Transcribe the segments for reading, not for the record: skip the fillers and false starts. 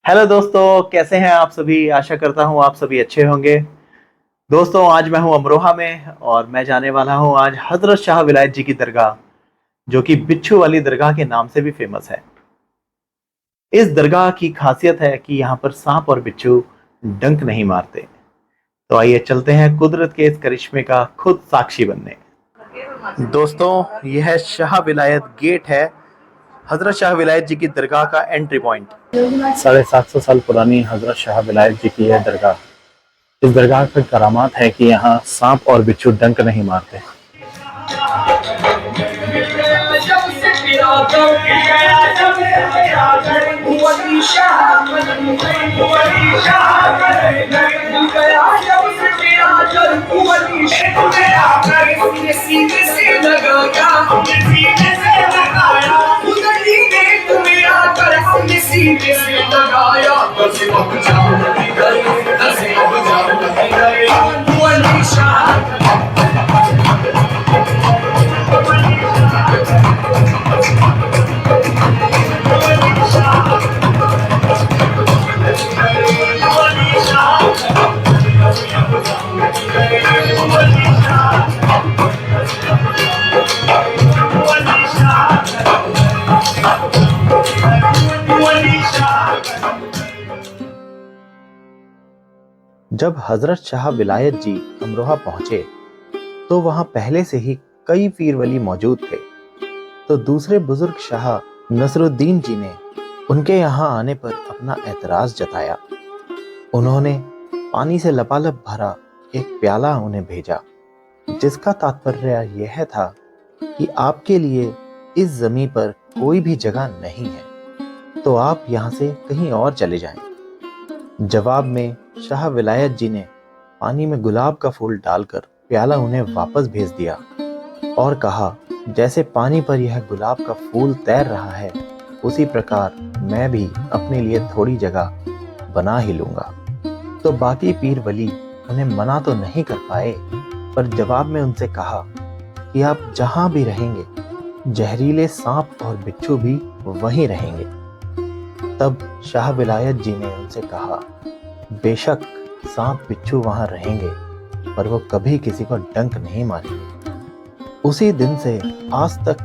Hello दोस्तों, कैसे हैं आप सभी। आशा करता हूं आप सभी अच्छे होंगे। दोस्तों, आज मैं हूं अमरोहा में और मैं जाने वाला हूं आज हजरत शाह विलायत जी की दरगाह, जो कि बिच्छू वाली दरगाह के नाम से भी फेमस है। इस दरगाह की खासियत है कि यहाँ पर सांप और बिच्छू डंक नहीं मारते। तो आइए चलते हैं कुदरत के इस करिश्मे का खुद साक्षी बनने। दोस्तों, यह शाह विलायत गेट है, हजरत शाह विलायत जी की दरगाह का एंट्री पॉइंट। 750 साल पुरानी हजरत शाह विलायत जी की यह दरगाह। इस दरगाह की करामात है कि यहाँ सांप और बिच्छू डंक नहीं मारते। जब हजरत शाह विलायत जी अमरोहा पहुंचे तो वहां पहले से ही कई पीर वली मौजूद थे। तो दूसरे बुजुर्ग शाह नसरुद्दीन जी ने उनके यहाँ आने पर अपना एतराज जताया। उन्होंने पानी से लबालब भरा एक प्याला उन्हें भेजा, जिसका तात्पर्य यह था कि आपके लिए इस जमीन पर कोई भी जगह नहीं है, तो आप यहाँ से कहीं और चले जाएं। जवाब में शाह विलायत जी ने पानी में गुलाब का फूल डालकर प्याला उन्हें वापस भेज दिया और कहा, जैसे पानी पर यह गुलाब का फूल तैर रहा है, उसी प्रकार मैं भी अपने लिए थोड़ी जगह बना ही लूंगा। तो बाकी पीर वली उन्हें मना तो नहीं कर पाए, पर जवाब में उनसे कहा कि आप जहां भी रहेंगे, जहरीले सांप और बिच्छू भी वहीं रहेंगे। तब शाह विलायत जी ने उनसे कहा, बेशक सांप बिच्छू वहां रहेंगे, पर वो कभी किसी को डंक नहीं मारेंगे। उसी दिन से आज तक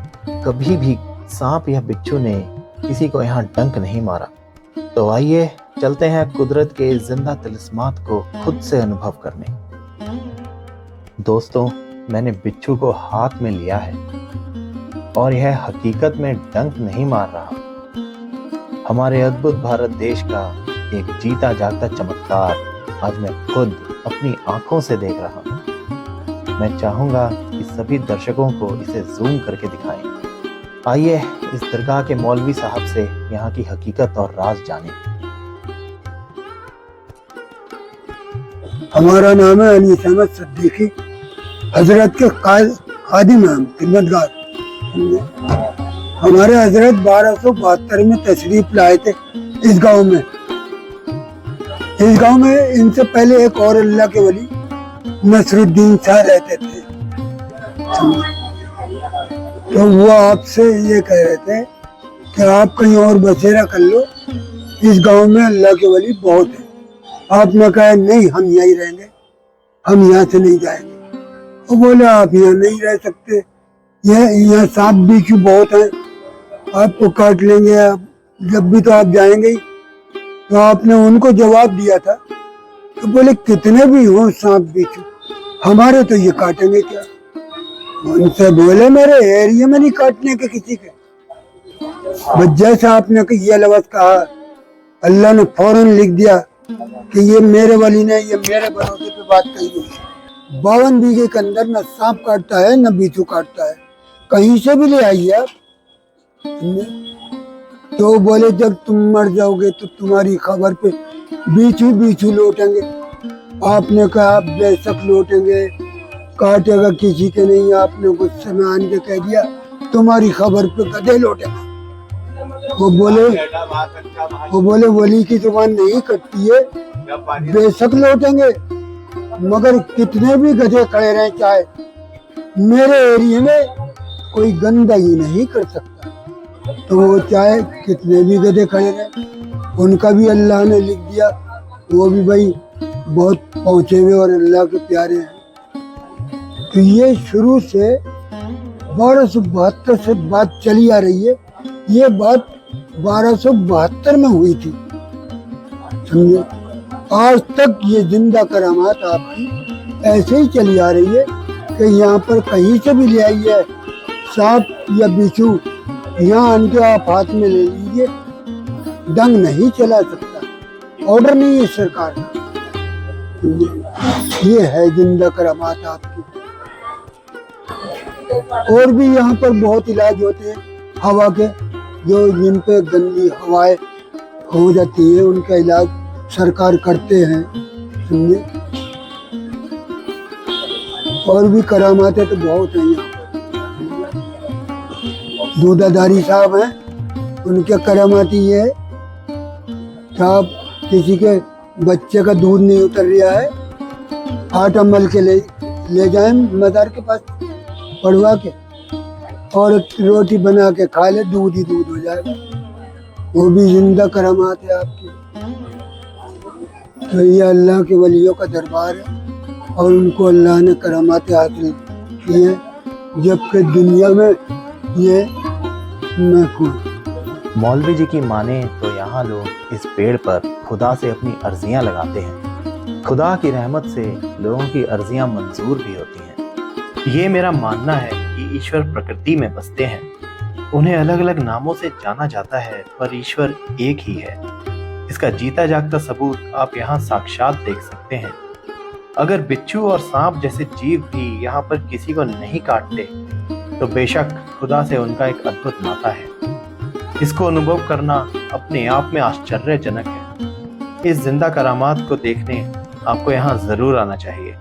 कभी भी सांप या बिच्छू ने किसी को यहाँ डंक नहीं मारा। तो आइए चलते हैं कुदरत के जिंदा तिलिस्मात को खुद से अनुभव करने। दोस्तों, मैंने बिच्छू को हाथ में लिया है और यह हकीकत में डंक नहीं मार रहा। हमारे अद्भुत भारत देश का एक जीता जागता चमत्कार आज मैं खुद अपनी आंखों से देख रहा हूँ। मैं चाहूंगा कि सभी दर्शकों को इसे जूम करके दिखाएं। आइए इस दरगाह के मौलवी साहब से यहाँ की हकीकत और राज जानें। हमारा नाम है अली अहमद सिद्दीकी, हजरत के खादिम हैं, खिदमतगार। हमारे हजरत 1272 में तशरीफ लाए थे इस गांव में। इस गांव में इनसे पहले एक और अल्लाह के वली नसरुद्दीन शाह रहते थे। तो वो आपसे ये कह रहे थे कि आप कहीं और बसेरा कर लो, इस गांव में अल्लाह के वली बहुत है। आपने कहा नहीं, हम यहीं रहेंगे, हम यहाँ से नहीं जाएंगे। वो बोले आप यहाँ नहीं रह सकते, यहाँ सांप बिच्छू बहुत हैं, आपको काट लेंगे, आप जब भी तो आप जाएंगे ही। तो आपने उनको जवाब दिया था, तो बोले कितने भी हो सांप बिच्छू, हमारे तो ये काटेंगे क्या। उनसे बोले मेरे एरिया में नहीं काटने के किसी के। बस जैसा आपने ये लफ्ज़ कहा, अल्लाह ने फौरन लिख दिया कि ये मेरे वली ने, ये मेरे भरोसे पे बात कही है। 52 बीघे के अंदर न सांप काटता है न बिच्छू काटता है, कहीं से भी ले आइए आप। तो बोले जब तुम मर जाओगे तो तुम्हारी खबर पे बिच्छू बिच्छू लौटेंगे। आपने कहा बेशक लौटेंगे, काटेगा किसी के नहीं। आपने गुस्से में आन के कह दिया तुम्हारी खबर पे गधे लौटेंगे। वो बोले वली की जुबान नहीं कटती है, बेशक लौटेंगे, मगर कितने भी गधे खड़े रहे, चाहे मेरे एरिया में कोई गंदगी नहीं कर सकता। तो वो चाहे कितने भी गधे खड़े रहे, उनका भी अल्लाह ने लिख दिया, वो भी भाई बहुत पहुँचे हुए और अल्लाह के प्यारे हैं। तो ये शुरू से 1272 से बात चली आ रही है। ये बात 1272 में हुई थी, समझे। आज तक ये जिंदा करामात आपकी ऐसे ही चली आ रही है कि यहाँ पर कहीं से भी ले आइए सांप या बिच्छू, यहाँ आन के आप हाथ में ले लीजिए, डंग नहीं चला सकता, ऑर्डर नहीं है सरकार का। ये है जिंदा करामात आपकी। और भी यहाँ पर बहुत इलाज होते हैं हवा के, जो जिन पे गंदी हवाएं हो जाती है उनका इलाज सरकार करते हैं, समझे। और भी करामातें तो बहुत हैं यहाँ पर। दूधाधारी साहब हैं, उनके करामाती ये है कि आप किसी के बच्चे का दूध नहीं उतर रहा है, आटा मल के ले जाएं मदार के पास पड़वा के, और रोटी बना के खा ले, दूध ही दूध हो जाएगा। वो भी जिंदा करामात है आपकी। तो ये अल्लाह के वलियों का दरबार है और उनको अल्लाह ने करामात हासिल की है, जबकि दुनिया में ये महफूज। मौलवी जी की माने तो यहाँ लोग इस पेड़ पर खुदा से अपनी अर्जियां लगाते हैं। खुदा की रहमत से लोगों की अर्जियां मंजूर भी होती हैं। ये मेरा मानना है कि ईश्वर प्रकृति में बसते हैं। उन्हें अलग अलग नामों से जाना जाता है, पर ईश्वर एक ही है। इसका जीता जागता सबूत आप यहाँ साक्षात देख सकते हैं। अगर बिच्छू और सांप जैसे जीव भी यहाँ पर किसी को नहीं काटते, तो बेशक खुदा से उनका एक अद्भुत नाता है। इसको अनुभव करना अपने आप में आश्चर्यजनक है। इस जिंदा करामात को देखने आपको यहाँ जरूर आना चाहिए।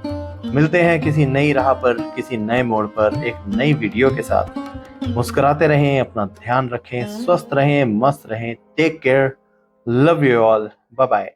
मिलते हैं किसी नई राह पर, किसी नए मोड़ पर, एक नई वीडियो के साथ। मुस्कुराते रहें, अपना ध्यान रखें, स्वस्थ रहें, मस्त रहें। Take care, love you all, bye bye.